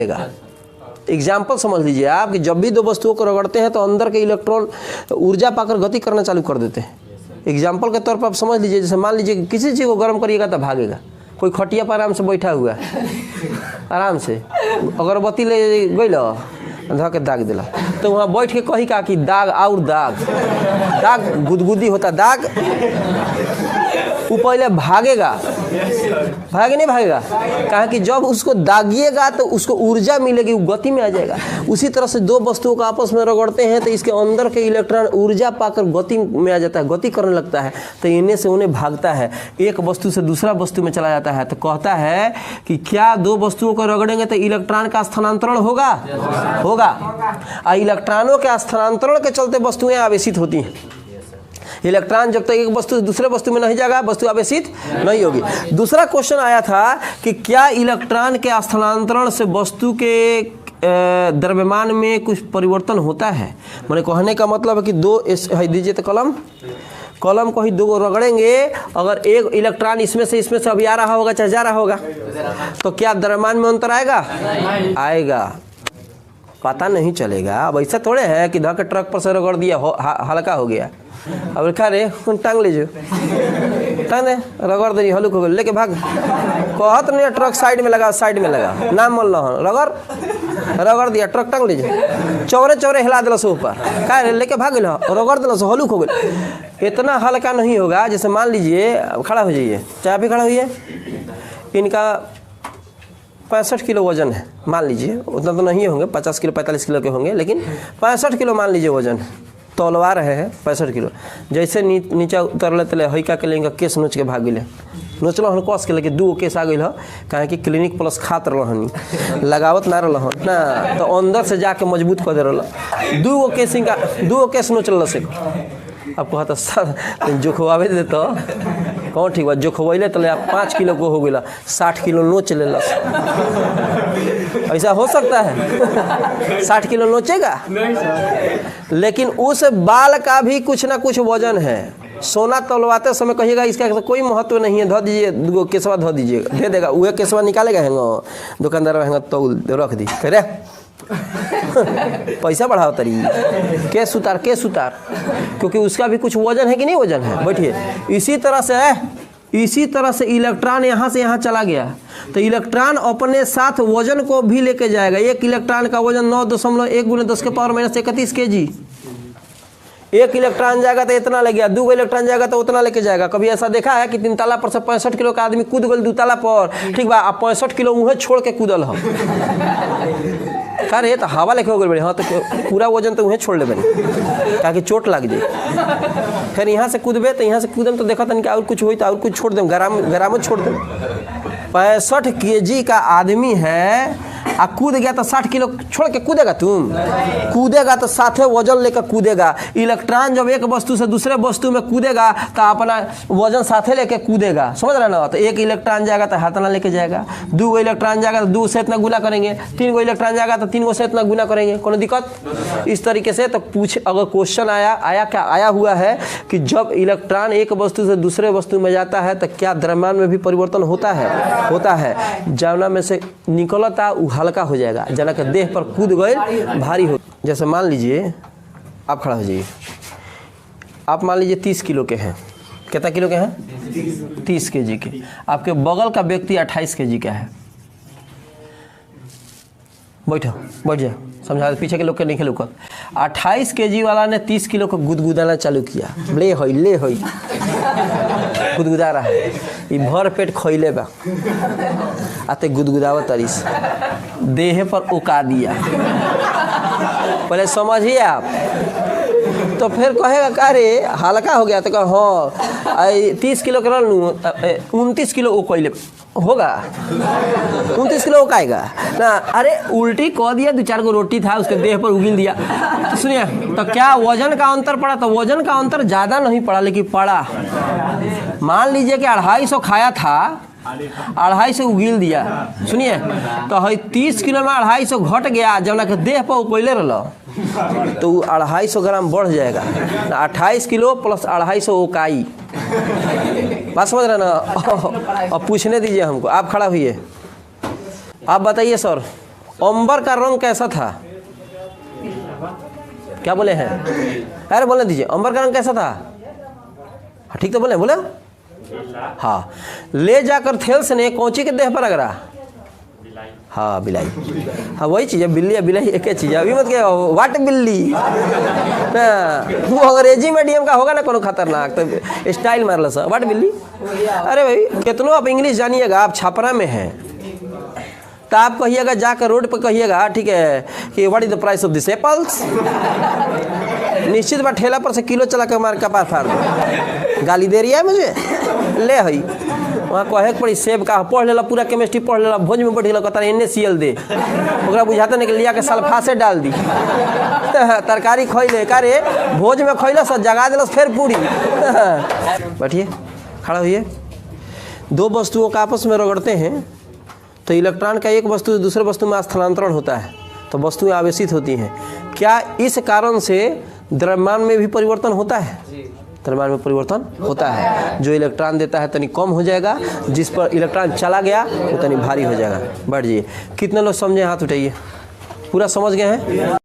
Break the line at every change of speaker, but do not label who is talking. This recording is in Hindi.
एग्जाम्पल समझ लीजिए आप कि जब भी दो वस्तुओं को रगड़ते हैं तो अंदर के इलेक्ट्रॉन ऊर्जा पाकर गति करना चालू कर देते हैं। एग्जाम्पल के तौर पर आप समझ लीजिए, जैसे मान लीजिए कि किसी चीज़ को गर्म करिएगा तो भागेगा। कोई खटिया पर आराम से बैठा हुआ है, आराम से अगरबत्ती ले गई धो के दाग दिला, तो वहाँ बैठ के कही का कि दाग और दाग दाग गुदगुदी होता दाग, वो पहले भागेगा, भागे नहीं भागेगा, कहा कि जब उसको दागिएगा तो उसको ऊर्जा मिलेगी, वो गति में आ जाएगा। उसी तरह से दो वस्तुओं को आपस में रगड़ते हैं तो इसके अंदर के इलेक्ट्रॉन ऊर्जा पाकर गति में आ जाता है, गति करने लगता है, तो इन्हें से उन्हें भागता है, एक वस्तु से दूसरा वस्तु में चला जाता है। तो कहता है कि क्या दो वस्तुओं को रगड़ेंगे तो इलेक्ट्रॉन का स्थानांतरण होगा? होगा। और इलेक्ट्रॉनों के स्थानांतरण के चलते वस्तुएं आवेशित होती हैं। इलेक्ट्रॉन जब तक एक वस्तु से दूसरे वस्तु में नहीं जाएगा, वस्तु आवेशित नहीं होगी। दूसरा क्वेश्चन आया था कि क्या इलेक्ट्रॉन के स्थानांतरण से वस्तु के द्रव्यमान में कुछ परिवर्तन होता है? मैंने कहने का मतलब है कि दो दीजिए तो कलम को ही दो रगड़ेंगे, अगर एक इलेक्ट्रॉन इसमें से अभी आ रहा होगा चाहे जा रहा होगा, तो क्या द्रव्यमान में अंतर आएगा? आएगा, पता नहीं चलेगा। अब ऐसा थोड़े है कि धक्के ट्रक पर से रगड़ दिया हल्का हो गया, अब लिखा रे टांग लीजिए, टांग दे, रगड़ दे हल्क हो गया, लेके भाग। कहत नहीं ट्रक साइड में लगा, साइड में लगा, नाम मन रगड़ दिया, ट्रक टांग लीजिए, चौरे चौरे हिला दिला से ऊपर, का रे लेके भाग गया, रगड़ दिला से हल्क हो गया। इतना हल्का नहीं होगा। जैसे मान लीजिए खड़ा हो जाइए, चाहे भी खड़ा होइए, इनका 65 किलो वजन है, मान लीजिए, उतना तो नहीं होंगे, 50 किलो 45 किलो के होंगे, लेकिन 65 किलो मान लीजिए वजन है, तौलवा रहे हैं 65 किलो। जैसे नीचे उतरले तले हइका के लेंगे केस नोच के भाग गए, नोचल हन कस के लेके 2 केस आ गई, कहे कि क्लिनिक प्लस खात रहनी, लगावत ना रहा ना, तो अंदर से जाके मजबूत कर दे रहा। 2 केस नोचल से अब कहता सर जोखवावे दे तो कौन ठीक बा, जोखवैले तले आप 5 किलो को हो गया, 60 किलो नोच ले। ऐसा हो सकता है? 60 किलो नोचेगा? लेकिन उस बाल का भी कुछ ना कुछ वजन है। सोना तौलवाते समय कहिएगा इसका कोई महत्व नहीं है, धो दीजिए, 2 केसवा धो दीजिए, दे देगा, वह केसवा निकालेगा, हैंगो दुकानदार हैंगो तौल रख दी, करे पैसा बढ़ाओ तरी के सुतार, क्योंकि उसका भी कुछ वजन है कि नहीं वजन है। बैठिए, इसी तरह से इलेक्ट्रॉन यहाँ से यहाँ चला गया, तो इलेक्ट्रॉन अपने साथ वजन को भी लेके जाएगा। एक इलेक्ट्रॉन का वजन 9.1 × 10 के पावर -31 kg। एक इलेक्ट्रॉन जाएगा तो इतना ले गया, 2 इलेक्ट्रॉन जाएगा तो उतना लेके जाएगा। कभी ऐसा देखा है कि 3 ताला पर से 65 किलो का आदमी कूद गल 2 ताला पर, ठीक बा, आप 65 किलो उन्हें छोड़ के कूदल हो, अरे तो हवा लेके हो गए, हाँ तो पूरा वजन तो उन्हें छोड़ ले बनी, ताकि चोट लग जाए। फिर यहाँ से कूदबे तो यहाँ से कूदम तो देखा था और कुछ हुई तो और कुछ छोड़ दें, गराम छोड़ दें। 65 kg का आदमी है, आ कूद गया तो 60 किलो छोड़ के कूदेगा? तुम कूदेगा तो साथे वजन लेकर कूदेगा। इलेक्ट्रॉन जब एक वस्तु से दूसरे वस्तु में कूदेगा तो अपना वजन साथे लेके कूदेगा, समझ रहे ना? तो एक इलेक्ट्रॉन जाएगा तो हाथना लेके जाएगा, 2 इलेक्ट्रॉन जाएगा तो 2 से इतना गुना करेंगे, 3 इलेक्ट्रॉन जाएगा तो 3 से इतना गुना करेंगे, कोई दिक्कत? इस तरीके से तो अगर क्वेश्चन आया हुआ है कि जब इलेक्ट्रॉन एक वस्तु से दूसरे वस्तु में जाता है तो क्या द्रव्यमान में भी परिवर्तन होता है? जौना में से निकलता हल्का हो जाएगा, जना के देह पर कूद गए भारी हो। जैसे मान लीजिए आप खड़ा हो जाइए, आप मान लीजिए 30 किलो के हैं, कितना किलो के हैं? 30 kg के। आपके बगल का व्यक्ति 28 kg का है, बैठ जाए, समझा, पीछे के लोग के नहीं खेलू कर। 28 kg वाला ने 30 किलो को गुदगुदाना चालू किया, ले होई गुदगुदा रहा है, ये भर पेट खैले बा, आते गुदगुदावा तरीस देह पर उका दिया। पहले समझिए आप, तो फिर कहेगा का रे हल्का हो गया, तो कह हाँ 30 किलो कर 29 किलो वो कैले होगा, 29 किलो उकाएगा ना। अरे उल्टी कह दिया, 2-4 गो रोटी था उसके देह पर उगिल दिया। तो सुनिए, तो क्या वजन का अंतर पड़ा? तो वजन का अंतर ज़्यादा नहीं पड़ा, लेकिन पड़ा। मान लीजिए कि 250 खाया था, 250 उगिल दिया। सुनिए, तो है 30 किलो में 250 घट गया, जब के देह पर पहले रहा तो 250 ग्राम बढ़ जाएगा। 28 किलो प्लस 250 उकाई, बात समझ रहे ना? अब पूछने दीजिए हमको, आप खड़ा हुई, आप बताइए सर। अंबर का रंग कैसा था? क्या बोले हैं? अरे बोलने दीजिए, अंबर का रंग कैसा था? हाँ ठीक तो बोले बोले। हाँ, ले जाकर थेल्स ने कौची के देह पर रगड़ा? हाँ बिलाई। हाँ वही चीज़ है, बिल्ली या बिलाई एक ही चीज़ है। अभी मत क्या वाट बिल्ली, वो अंग्रेजी मीडियम का होगा ना कोनो खतरनाक तो स्टाइल मार लो सर वाट बिल्ली। अरे भाई कितनों आप इंग्लिश जानिएगा, आप छापरा में हैं तो आप कहिएगा, जाकर रोड पर कहिएगा ठीक है कि what is the price of this apples, निश्चित बात ठेला पर से किलो चला के मार कपार फाड़ दो। गाली दे रही है मुझे, ले हई वहाँ कहे पड़ी सेब का पढ़ लेला, पूरा केमिस्ट्री पढ़ लेला, भोज में बैठ गया कहता NaCl दे, ओकरा बुझाता नहीं कि लिया के सल्फासे डाल दी। तरकारी खैले का रे भोज में खैला सब जगा दिलस फिर पूरी। बैठिए, खड़ा होइए। दो वस्तुओं का आपस में रगड़ते हैं तो इलेक्ट्रॉन का एक वस्तु से दूसरे वस्तु में स्थानांतरण होता है, तो वस्तुएं आवेशित होती हैं। क्या इस कारण से द्रव्यमान में भी परिवर्तन होता है? द्रव्यमान में परिवर्तन होता है। जो इलेक्ट्रॉन देता है तनी कम हो जाएगा, जिस पर इलेक्ट्रॉन चला गया वो तनी भारी हो जाएगा। बढ़ जाइए। कितने लोग समझे? हाथ उठाइए। पूरा समझ गए हैं?